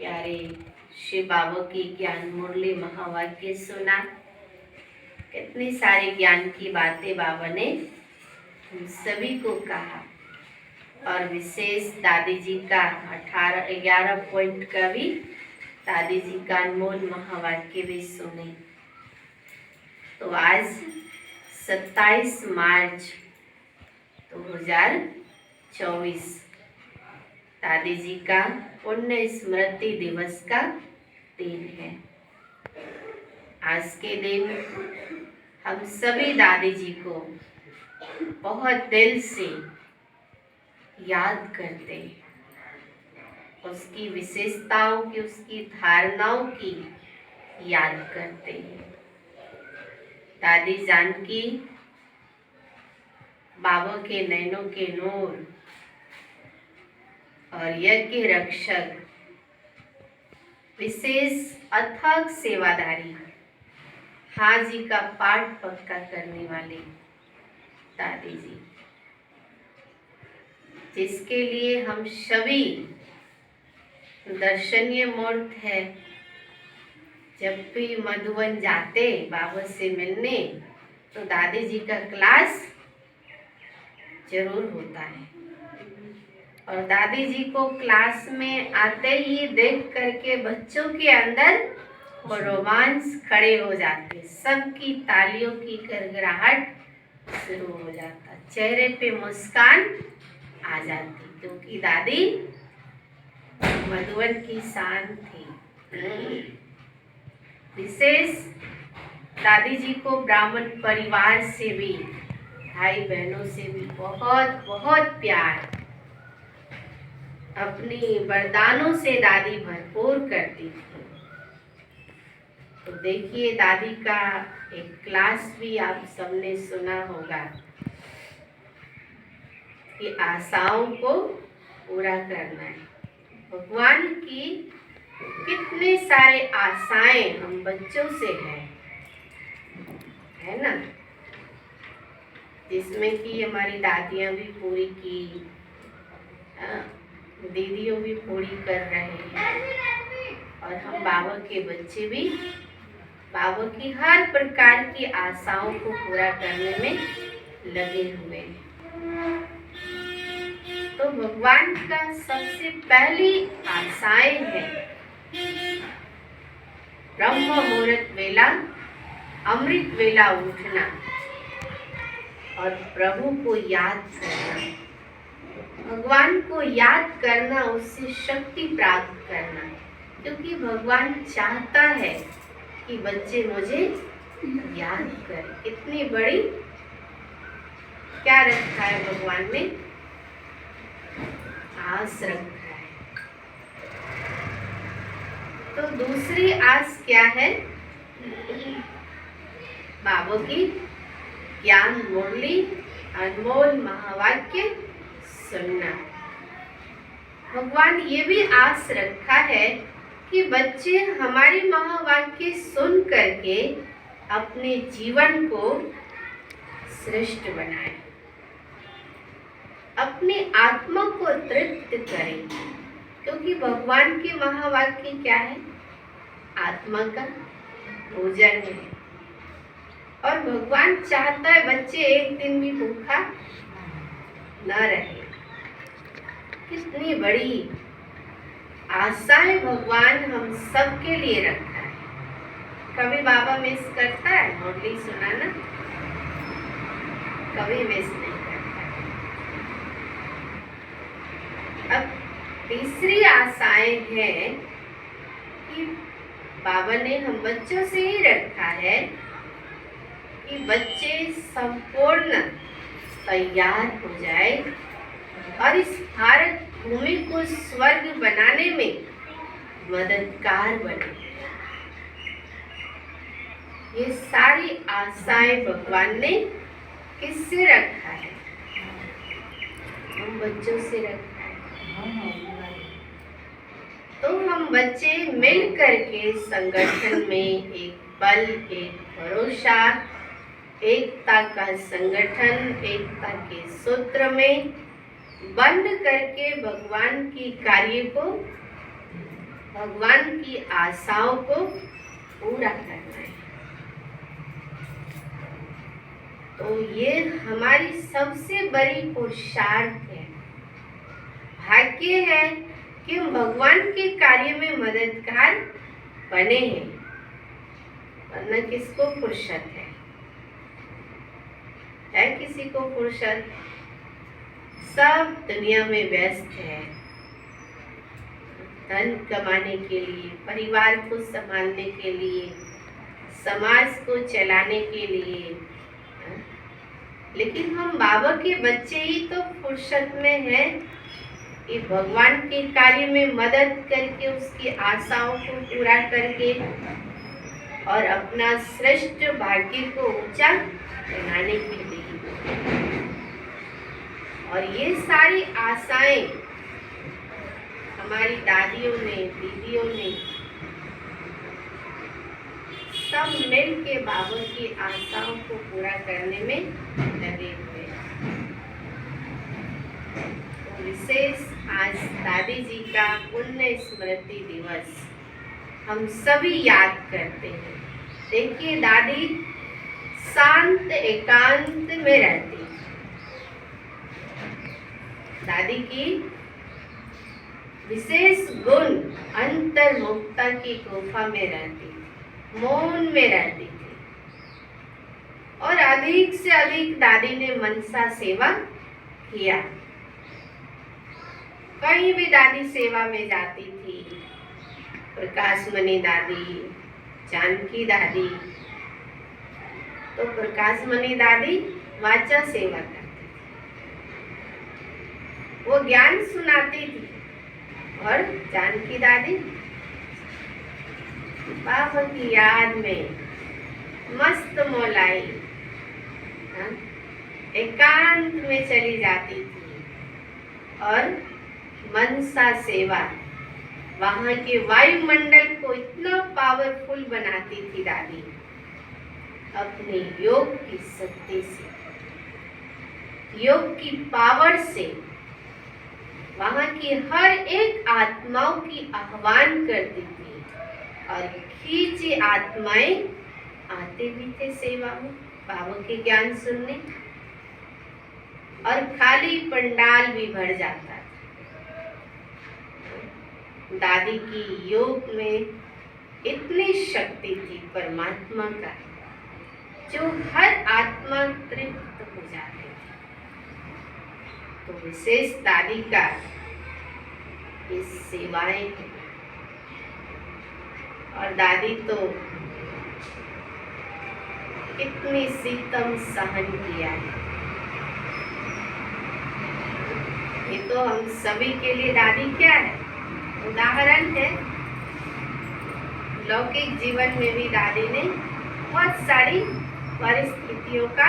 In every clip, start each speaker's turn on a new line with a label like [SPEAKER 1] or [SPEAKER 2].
[SPEAKER 1] प्यारे श्री बाबा की ज्ञान मुरली महावाक्य सुना। कितनी सारी ज्ञान की बातें बाबा ने हम सभी को कहा और विशेष दादी जी का 11 पॉइंट का भी दादी जी का अनमोल महावाक्य भी सुने। तो आज 27 मार्च 2024 दादी जी का पुण्य स्मृति दिवस का दिन है। आज के दिन हम सभी दादी जी को बहुत दिल से याद करते हैं, उसकी विशेषताओं की, उसकी धारणाओं की याद करते हैं। दादी जानकी बाबा के नैनों के नूर और यज्ञ रक्षक, विशेष अथक सेवादारी, हाजी का पाठ पक्का करने वाले दादी जी, जिसके लिए हम सभी दर्शनीय मूर्त है। जब भी मधुबन जाते बाबा से मिलने तो दादी जी का क्लास जरूर होता है और दादी जी को क्लास में आते ही देख करके बच्चों के अंदर वो रोमांच खड़े हो जाते, सबकी तालियों की गड़गड़ाहट शुरू हो जाता, चेहरे पे मुस्कान आ जाती, क्योंकि दादी मधुबन की शान थी। विशेष दादी जी को ब्राह्मण परिवार से भी, भाई बहनों से भी बहुत बहुत प्यार, अपनी वरदानों से दादी भरपूर करती थी। तो देखिए दादी का एक क्लास भी आप सबने सुना होगा कि आशाओं को पूरा करना है। भगवान की कितने सारे आशाएं हम बच्चों से है ना, जिसमें कि हमारी दादियां भी पूरी की, दीदियों भी पूरी कर रहे हैं और हम बाबा के बच्चे भी बाबा की हर प्रकार की आशाओं को पूरा करने में लगे हुए हैं। तो भगवान का सबसे पहली आशाएं है ब्रह्म मुहूर्त वेला, अमृत वेला उठना और प्रभु को याद करना, भगवान को याद करना, उससे शक्ति प्राप्त करना, क्योंकि भगवान चाहता है कि बच्चे मुझे याद करें। कितनी बड़ी क्या रखा है भगवान ने, आस रखा है। तो दूसरी आस क्या है, बाबा की ज्ञान मुरली अनमोल महावाक्य सुनना। भगवान ये भी आस रखा है कि बच्चे हमारी महावाक्य सुन करके अपने जीवन को श्रेष्ठ बनाएं, अपनी आत्मा को तृप्त करें, क्योंकि भगवान के महावाक्य क्या है, आत्मा का भोजन है। और भगवान चाहता है बच्चे एक दिन भी भूखा न रहे। कितनी बड़ी आशाएं भगवान हम सबके लिए रखा है। कभी बाबा मिस करता है मुरली सुनाना? कभी मिस नहीं करता। अब तीसरी आशाएं हैं कि बाबा ने हम बच्चों से ही रखा है कि बच्चे संपूर्ण तैयार हो जाए और इस भारत भूमि को स्वर्ग बनाने में मददगार बने। ये सारी आशाएं भगवान ने किससे रखा है? हम बच्चों से रखा है। तो हम बच्चे मिल करके संगठन में एक बल, एक भरोसा, एकता का संगठन, एकता के सूत्र में बंद करके भगवान की कार्य को भगवान की आशाओं को पूरा करना है। तो ये हमारी सबसे बड़ी पुरुषार्थ है, भाग्य है कि हम भगवान के कार्य में मददगार बने हैं, वरना किसको फुर्सत है किसी को फुर्सत? सब दुनिया में व्यस्त है, धन कमाने के लिए, परिवार को संभालने के लिए, समाज को चलाने के लिए। लेकिन हम बाबा के बच्चे ही तो फुर्सत में हैं कि भगवान के कार्य में मदद करके, उसकी आशाओं को पूरा करके और अपना श्रेष्ठ भाग्य को ऊंचा बनाने के लिए। और ये सारी आशाएं हमारी दादियों ने, दीदियों ने सब मिल के बाबा की आशाओं को पूरा करने में लगे हुए हैं। तो विशेष आज दादी जी का पुण्य स्मृति दिवस हम सभी याद करते हैं। देखिए, दादी शांत एकांत में रहती। दादी की विशेष गुण अंतर्मुखता की गुफा में रहती, मौन में रहती थी। और अधिक से अधिक दादी ने मनसा सेवा किया। कहीं भी दादी सेवा में जाती थी। प्रकाशमणि दादी, जानकी दादी, तो प्रकाशमणि दादी वाचा सेवा करती थी, वो ज्ञान सुनाती थी। और जानकी दादी बाबा की याद में मस्त मौलाई एकांत में चली जाती थी और मनसा सेवा, वहां के वायुमंडल को इतना पावरफुल बनाती थी दादी अपने योग की शक्ति से, योग की पावर से। वहां की हर एक आत्माओं की आह्वान करती थी और खींची आत्माएं आते भी थे सेवा में बाबा के ज्ञान सुनने, और खाली पंडाल भी भर जाता था। दादी की योग में इतनी शक्ति थी परमात्मा का, जो हर आत्मा तृप्त हो जाती थी। तो विशेष दादी का इस सेवाएं हैं। और दादी तो कितनी सितम सहन किया है, ये तो हम सभी के लिए दादी क्या है, उदाहरण है। लौकिक जीवन में भी दादी ने बहुत सारी परिस्थितियों का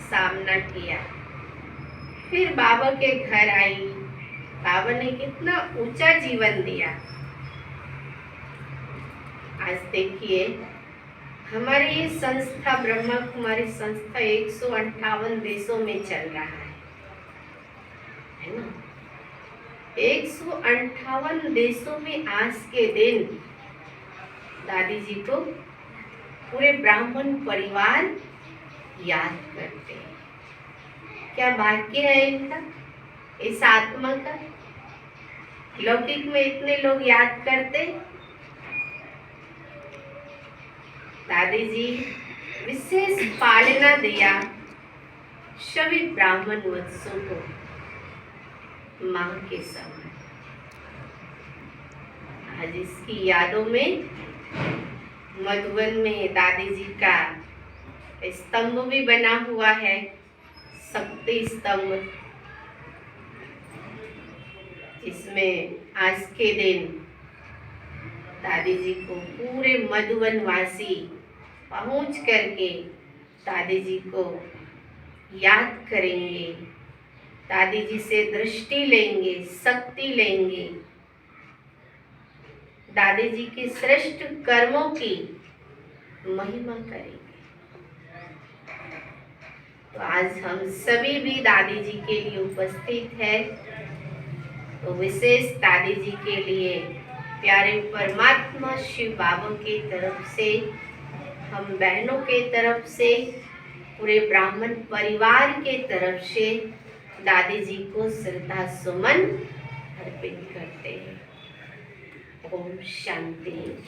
[SPEAKER 1] सामना किया, फिर बाबा के घर आई। बाबा ने कितना ऊंचा जीवन दिया। आज देखिए, हमारी ये संस्था ब्रह्मा कुमारी संस्था 158 देशों में चल रहा है ना। 158 देशों में आज के दिन दादी जी को पूरे ब्राह्मण परिवार याद करते हैं। क्या भाग्य है इनका, इस आत्मा का। लौकिक में इतने लोग याद करते। दादी जी विशेष पालना दिया सभी ब्राह्मण वत्सों को मां के समय। आज इसकी यादों में मधुबन में दादी जी का स्तंभ भी बना हुआ है, शक्ति स्तंभ, जिसमें आज के दिन दादी जी को पूरे मधुबन वासी पहुंच करके दादी जी को याद करेंगे, दादी जी से दृष्टि लेंगे, शक्ति लेंगे, दादी जी के श्रेष्ठ कर्मों की महिमा करेंगे। तो आज हम सभी भी दादी जी के लिए उपस्थित है। तो विशेष दादी जी के लिए प्यारे परमात्मा शिव बाबा की तरफ से, हम बहनों के तरफ से, पूरे ब्राह्मण परिवार के तरफ से दादी जी को श्रद्धा सुमन अर्पित करते हैं। ओम शांति।